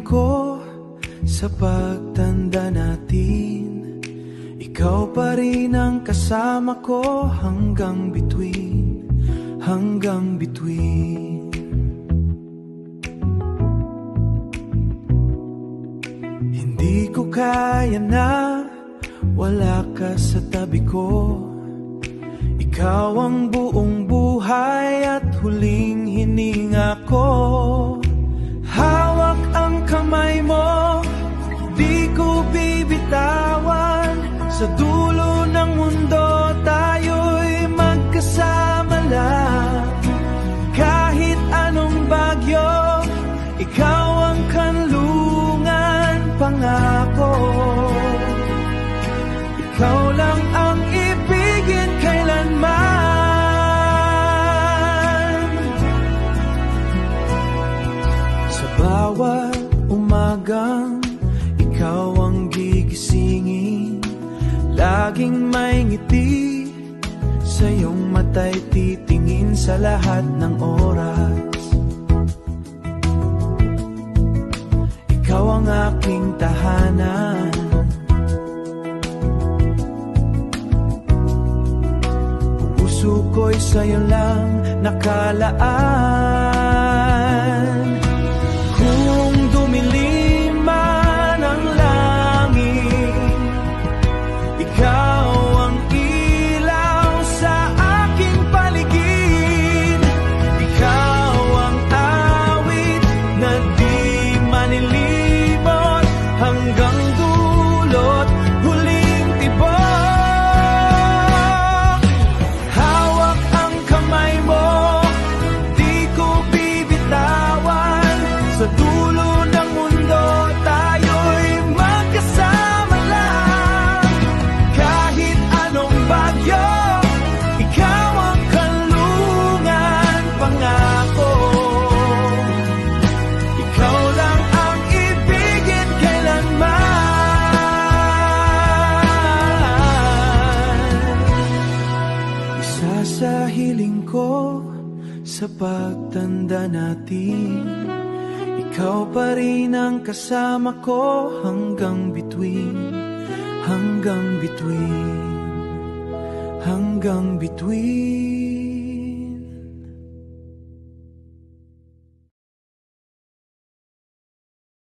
hiling ko sa pagtanda natin, ikaw pa rin ang kasama ko hanggang bituin, hanggang bituin. Hindi ko kaya na wala ka sa tabi ko. Ikaw ang buong buhay at huling hininga ko. Hawak ang kamay mo, di ko bibitawan. Sa dulo ng mundo tayo'y magkasama lang. Kahit anong bagyo, ikaw ang kanlungan, pangako. Ikaw lang ang ibigin kailanman. Sa bawat umagang ikaw ang gigisingin, laging may ngiti sa iyong mata'y titingin sa lahat ng oras. Ikaw ang aking tahanan. Puso ko'y sa'yo lang nakalaan. Kung dumilim man ang langit, ikaw ang ilaw sa aking paligid. Ikaw ang awit na di manilibot hanggang dulot, huling tibok. Hawak ang kamay mo, di ko bibitawan. Sa dulo ng mundo tayo'y magkasama lang. Kahit anong bagyo, ikaw ang kanlungan, pangako. Ikaw lang ang ibigin kailanman. Isa sa hiling ko sa pagtanda natin, ikaw pa rin ang kasama ko hanggang bituin, hanggang bituin, hanggang bituin.